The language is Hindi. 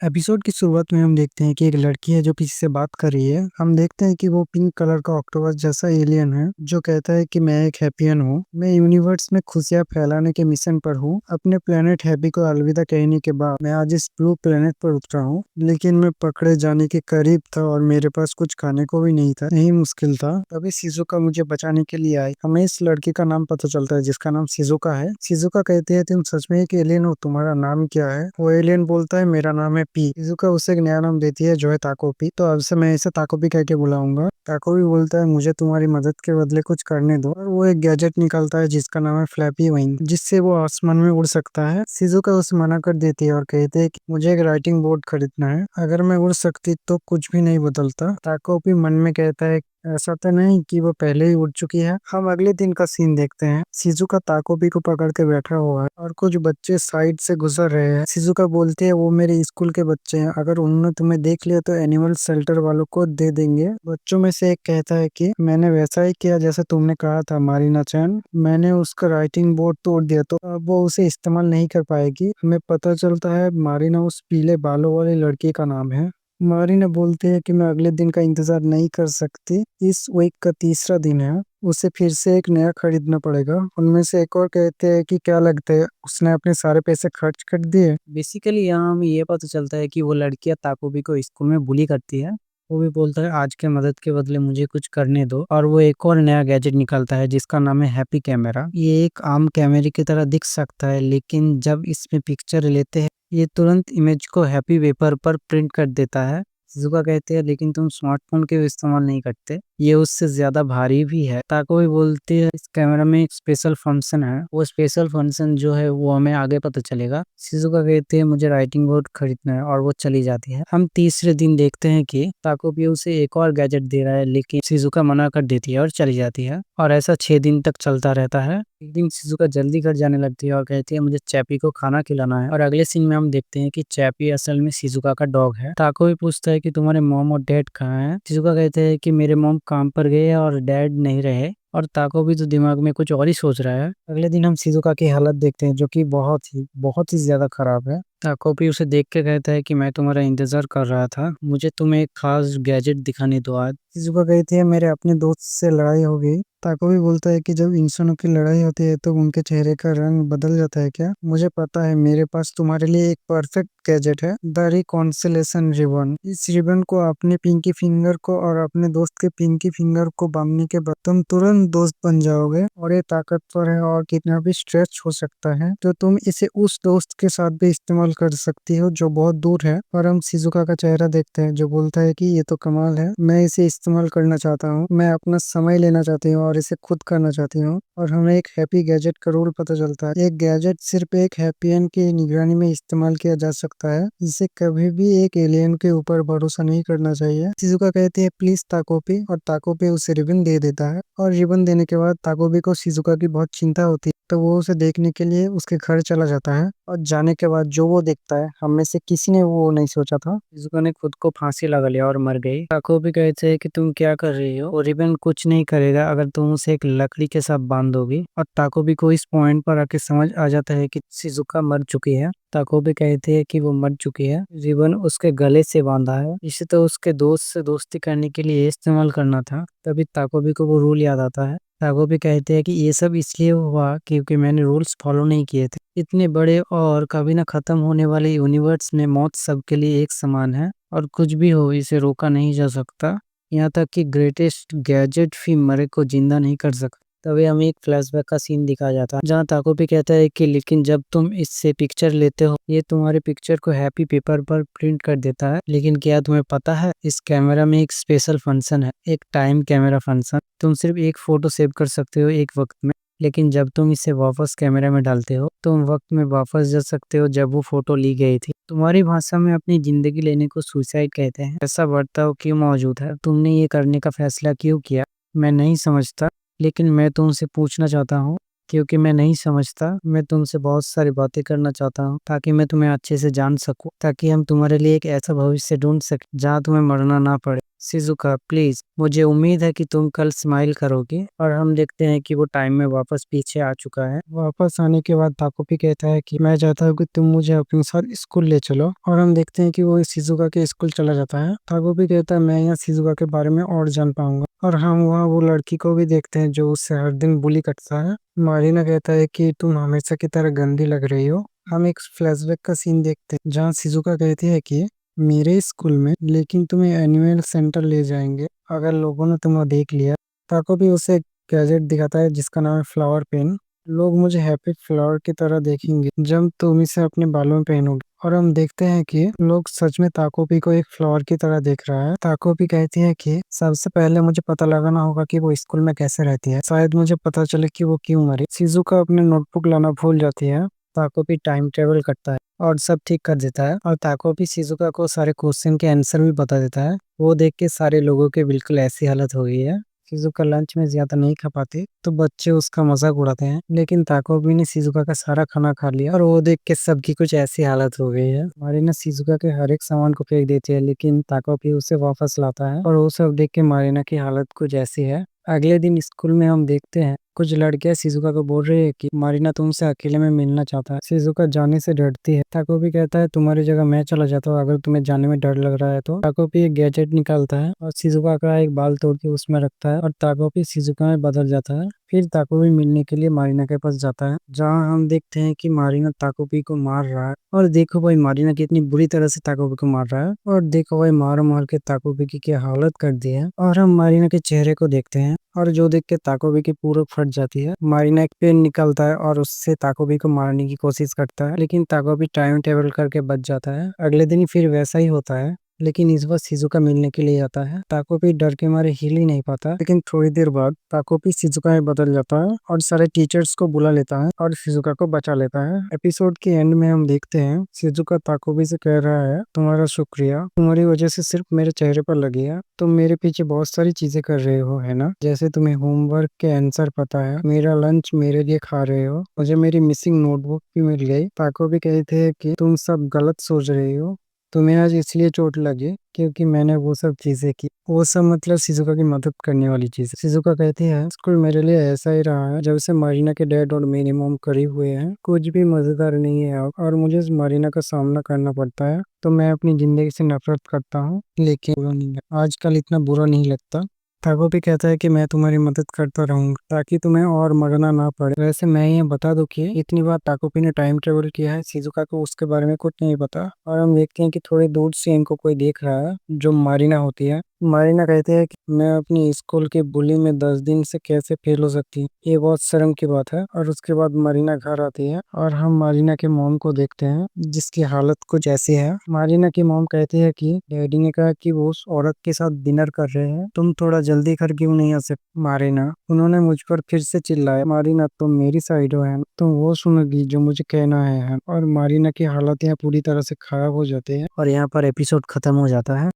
एपिसोड की शुरुआत में हम देखते हैं कि एक लड़की है जो किसी से बात कर रही है। हम देखते हैं कि वो पिंक कलर का ऑक्टोपस जैसा एलियन है जो कहता है कि मैं एक हैप्पियन हूँ। मैं यूनिवर्स में खुशियाँ फैलाने के मिशन पर हूँ। अपने प्लेनेट हैप्पी को अलविदा कहने के बाद मैं आज इस ब्लू प्लेनेट पर उतरा हूँ, लेकिन मैं पकड़े जाने के करीब था और मेरे पास कुछ खाने को भी नहीं था। यही मुश्किल था। तभी शिजुका मुझे बचाने के लिए आई। हमें इस लड़की का नाम पता चलता है जिसका नाम शिजुका है। शिजुका कहती है तुम सच में एक एलियन हो, तुम्हारा नाम क्या है? वो एलियन बोलता है मेरा नाम है पी। शिजुका उसे एक नया नाम देती है जो है ताकोपी। तो अब से मैं इसे ताकोपी कह के बुलाऊंगा। ताकोपी बोलता है मुझे तुम्हारी मदद के बदले कुछ करने दो, और वो एक गैजेट निकालता है जिसका नाम है फ्लैपी विंग, जिससे वो आसमान में उड़ सकता है। शिजुका उसे मना कर देती है और कहती है कि मुझे एक राइटिंग बोर्ड खरीदना है, अगर मैं उड़ सकती तो कुछ भी नहीं बदलता। ताकोपी मन में कहता है ऐसा तो नहीं कि वो पहले ही उड़ चुकी है। हम अगले दिन का सीन देखते हैं। शिजुका ताकोपी को पकड़ के बैठा हुआ है और कुछ बच्चे साइड से गुजर रहे हैं। शिजुका बोलती है वो मेरे स्कूल के बच्चे हैं, अगर उन्होंने तुम्हें देख लिया तो एनिमल शेल्टर वालों को दे देंगे। बच्चों में से एक कहता है कि मैंने वैसा ही किया जैसे तुमने कहा था मारीना चैन, मैंने उसका राइटिंग बोर्ड तोड़ दिया तो अब वो उसे इस्तेमाल नहीं कर पाएगी। हमें पता चलता है मारीना उस पीले बालों वाली लड़की का नाम है। मारीना बोलती है कि मैं अगले दिन का इंतजार नहीं कर सकती। इस वीक का तीसरा दिन है, उसे फिर से एक नया खरीदना पड़ेगा। उनमें से एक और कहते हैं कि क्या लगता है उसने अपने सारे पैसे खर्च कर दिए। बेसिकली यहाँ हमें ये पता चलता है कि वो लड़कियां ताकोबी को स्कूल में बुली करती है। वो भी बोलता है आज के मदद के बदले मुझे कुछ करने दो, और वो एक और नया गैजेट निकालता है जिसका नाम है हैप्पी कैमरा। ये एक आम कैमरे की तरह दिख सकता है, लेकिन जब इसमें पिक्चर लेते हैं ये तुरंत इमेज को हैप्पी पेपर पर प्रिंट कर देता है। शिजुका कहते हैं लेकिन तुम स्मार्टफोन के इस्तेमाल नहीं करते, ये उससे ज्यादा भारी भी है। ताको भी बोलती है इस कैमरा में एक स्पेशल फंक्शन है, वो स्पेशल फंक्शन जो है वो हमें आगे पता चलेगा। शिजुका कहते हैं मुझे राइटिंग बोर्ड खरीदना है, और वो चली जाती है। हम तीसरे दिन देखते हैं कि ताको भी उसे एक और गैजेट दे रहा है, लेकिन शिजुका मना कर देती है और चली जाती है। और ऐसा 6 दिन तक चलता रहता है। एक दिन शिजुका जल्दी घर जाने लगती है और कहती है मुझे चैपी को खाना खिलाना है। और अगले सीन में हम देखते हैं कि चैपी असल में शिजुका का डॉग है। ताको भी पूछता है कि तुम्हारे मॉम और डैड कहाँ हैं? शिजुका कहते हैं कि मेरे मॉम काम पर गए और डैड नहीं रहे। और ताको भी तो दिमाग में कुछ और ही सोच रहा है। अगले दिन हम शिजुका की हालत देखते हैं जो कि बहुत ही ज्यादा खराब है। ताको भी उसे देख के कहता है कि मैं तुम्हारा इंतजार कर रहा था, मुझे तुम्हें एक खास गैजेट दिखाने दो आज। शिजुका कहती है मेरे अपने दोस्त से लड़ाई हो गई। ताको भी बोलता है कि जब इंसानों की लड़ाई होती है तो उनके चेहरे का रंग बदल जाता है क्या? मुझे पता है, मेरे पास तुम्हारे लिए एक परफेक्ट गैजेट है, द रिकॉन्सिलेशन रिबन। इस रिबन को अपने पिंकी फिंगर को और अपने दोस्त के पिंकी फिंगर को बांधने के बाद तुम तुरंत दोस्त बन जाओगे, और ये ताकतवर है और कितना भी स्ट्रेच हो सकता है। तो तुम इसे उस दोस्त के साथ भी इस्तेमाल कर सकती हो जो बहुत दूर है। और हम शिजुका का चेहरा देखते हैं जो बोलता है कि ये तो कमाल है, मैं इसे इस्तेमाल करना चाहता हूँ, मैं अपना समय लेना चाहती हूँ और इसे खुद करना चाहती हूँ। और हमें एक हैप्पी गैजेट का रूल पता चलता है। एक गैजेट सिर्फ एक हैप्पियन की निगरानी में इस्तेमाल किया जा सकता है, इसे कभी भी एक एलियन के ऊपर भरोसा नहीं करना चाहिए। शिजुका कहती है प्लीज ताकोपी, और ताकोपी उसे रिबन दे देता है। और रिबन देने के बाद ताकोपी को शिजुका की बहुत चिंता होती है, तो वो उसे देखने के लिए उसके घर चला जाता है। और जाने के बाद जो वो देखता है हम में से किसी ने वो नहीं सोचा था। शिजुका ने खुद को फांसी लगा लिया और मर गई। ताको भी कहते हैं कि तुम क्या कर रही हो, और रिबन कुछ नहीं करेगा अगर तुम उसे एक लकड़ी के साथ बांध दोगी। और ताको भी को इस पॉइंट पर आके समझ आ जाता है कि शिजुका मर चुकी है। ताको भी कहते हैं कि वो मर चुकी है, रिबन उसके गले से बांधा है, इसे तो उसके दोस्त से दोस्ती करने के लिए इस्तेमाल करना था। तभी ताकोबी को वो रूल याद आता है। ताकोबी कहते हैं कि ये सब इसलिए हुआ क्योंकि मैंने रूल्स फॉलो नहीं किए थे। इतने बड़े और कभी ना खत्म होने वाले यूनिवर्स में मौत सबके लिए एक समान है, और कुछ भी हो इसे रोका नहीं जा सकता, यहाँ तक कि ग्रेटेस्ट गैजेट भी मरे को जिंदा नहीं कर सकता। तभी हमें एक फ्लैशबैक का सीन दिखाया जाता है जहाँ ताकोपी कहता है कि लेकिन जब तुम इससे पिक्चर लेते हो ये तुम्हारे पिक्चर को हैप्पी पेपर पर प्रिंट कर देता है, लेकिन क्या तुम्हें पता है इस कैमरा में एक स्पेशल फंक्शन है, एक टाइम कैमरा फंक्शन। तुम सिर्फ एक फोटो सेव कर सकते हो एक वक्त में, लेकिन जब तुम इसे वापस कैमरा में डालते हो तुम वक्त में वापस जा सकते हो जब वो फोटो ली गई थी। तुम्हारी भाषा में अपनी जिंदगी लेने को सुसाइड कहते हैं। ऐसा बर्ताव क्यों मौजूद है, तुमने ये करने का फैसला क्यों किया? मैं नहीं समझता, लेकिन मैं तुमसे पूछना चाहता हूँ क्योंकि मैं नहीं समझता। मैं तुमसे बहुत सारी बातें करना चाहता हूँ ताकि मैं तुम्हें अच्छे से जान सकूं, ताकि हम तुम्हारे लिए एक ऐसा भविष्य ढूंढ सकें जहाँ तुम्हें मरना ना पड़े। शिज़ुका प्लीज, मुझे उम्मीद है कि तुम कल स्माइल करोगे। और हम देखते हैं कि वो टाइम में वापस पीछे आ चुका है। वापस आने के बाद ताकोपी कहता है कि मैं चाहता हूँ कि तुम मुझे अपने साथ स्कूल ले चलो। और हम देखते हैं कि वो शिज़ुका के स्कूल चला जाता है। ताकोपी कहता है मैं यहाँ शिज़ुका के बारे में और जान पाऊंगा। और हम वहाँ वो लड़की को भी देखते हैं जो उससे हर दिन बुली करता है। मारिना कहता है कि तुम हमेशा की तरह गंदी लग रही हो। हम एक फ्लैशबैक का सीन देखते हैं जहाँ शिज़ुका कहती है कि मेरे स्कूल में, लेकिन तुम्हें एनुअल सेंटर ले जाएंगे अगर लोगों ने तुम्हें देख लिया। ताको भी उसे एक गैजेट दिखाता है जिसका नाम है फ्लावर पेन। लोग मुझे हैप्पी फ्लावर की तरह देखेंगे जब तुम इसे अपने बालों में पहनोगे। और हम देखते हैं कि लोग सच में ताकोपी को एक फ्लावर की तरह देख रहा है। ताकोपी कहती है कि सबसे पहले मुझे पता लगाना होगा कि वो स्कूल में कैसे रहती है, शायद मुझे पता चले कि वो क्यों मरी। शिजुका अपने नोटबुक लाना भूल जाती है। ताकोपी टाइम ट्रेवल करता है और सब ठीक कर देता है। और ताकोपी शिजुका को सारे क्वेश्चन के आंसर भी बता देता है। वो देख के सारे लोगों के बिल्कुल ऐसी हालत हो गई है। शिजुका लंच में ज्यादा नहीं खा पाती तो बच्चे उसका मजाक उड़ाते हैं, लेकिन ताकोबी ने शिजुका का सारा खाना खा लिया और वो देख के सबकी कुछ ऐसी हालत हो गई है। मारिना शिजुका के हर एक सामान को फेंक देती है, लेकिन ताकोबी उसे वापस लाता है और वो सब देख के मारिना की हालत कुछ ऐसी है। अगले दिन स्कूल में हम देखते हैं कुछ लड़कियां शिजुका को बोल रही है कि मारिना तुमसे अकेले में मिलना चाहता है। शिजुका जाने से डरती है। ताकोबी कहता है तुम्हारी जगह मैं चला जाता हूँ अगर तुम्हें जाने में डर लग रहा है तो। ताकोबी एक गैजेट निकालता है और शिजुका का एक बाल तोड़ के उसमें रखता है और ताकोबी शिजुका में बदल जाता है। फिर ताकोबी मिलने के लिए मारिना के पास जाता है, जहाँ हम देखते हैं कि मारिना ताकोबी को मार रहा है। और देखो भाई मारिना कितनी बुरी तरह से ताकोबी को मार रहा है। और देखो भाई मार मार के ताकोबी की क्या हालत कर दी है। और हम मारिना के चेहरे को देखते हैं और जो देख के ताकोबी की पूरा फट जाती है। मारिना एक पेन निकालता है और उससे ताकोबी को मारने की कोशिश करता है, लेकिन ताकोबी टाइम टेबल करके बच जाता है। अगले दिन फिर वैसा ही होता है, लेकिन इस बार शिजुका मिलने के लिए आता है। ताकोपी डर के मारे हिल ही नहीं पाता, लेकिन थोड़ी देर बाद ताकोपी शिजुका में बदल जाता है और सारे टीचर्स को बुला लेता है और शिजुका को बचा लेता है। एपिसोड के एंड में हम देखते हैं शिजुका ताकोपी से कह रहा है तुम्हारा शुक्रिया, तुम्हारी वजह से सिर्फ मेरे चेहरे पर लगी है। तुम मेरे पीछे बहुत सारी चीजें कर रहे हो है ना, जैसे तुम्हें होमवर्क के आंसर पता है, मेरा लंच मेरे लिए खा रहे हो, मुझे मेरी मिसिंग नोटबुक भी मिल गई। ताकोपी कहते हैं कि तुम सब गलत सोच रही हो, तुम्हें आज इसलिए चोट लगी क्योंकि मैंने वो सब चीजें की। वो सब मतलब शिजुका की मदद करने वाली चीज। शिजुका कहती है स्कूल मेरे लिए ऐसा ही रहा है जब से मारिना के डैड और मेरी मॉम करीब हुए हैं, कुछ भी मजेदार नहीं है और मुझे इस मारिना का सामना करना पड़ता है तो मैं अपनी जिंदगी से नफरत करता हूँ, लेकिन बुरा नहीं है, आजकल इतना बुरा नहीं लगता। थागो भी कहता है कि मैं तुम्हारी मदद करता रहूंगा ताकि तुम्हें और मरना ना पड़े। वैसे मैं ये बता दूं कि इतनी बार ताकोपी ने टाइम ट्रेवल किया है, शिजुका को उसके बारे में कुछ नहीं पता। और हम देखते हैं कि थोड़ी दूर से इनको कोई देख रहा है जो मारिना होती है। मारिना कहते हैं कि मैं अपनी स्कूल की बुली में 10 दिन से कैसे फेल हो सकती हूँ, ये बहुत शर्म की बात है। और उसके बाद मारिना घर आती है और हम मारिना के मॉम को देखते हैं जिसकी हालत कुछ ऐसी है। मारिना की मॉम कहती है कि डैडी ने कहा कि वो उस औरत के साथ डिनर कर रहे हैं, तुम थोड़ा जल्दी घर क्यों नहीं आ सकते। मारिना उन्होंने मुझ पर फिर से चिल्लाया, मारिना तुम मेरी साइड हो है, तुम वो सुनोगी जो मुझे कहना है। और मारिना की हालत यहाँ पूरी तरह से खराब हो जाती है और यहाँ पर एपिसोड खत्म हो जाता है।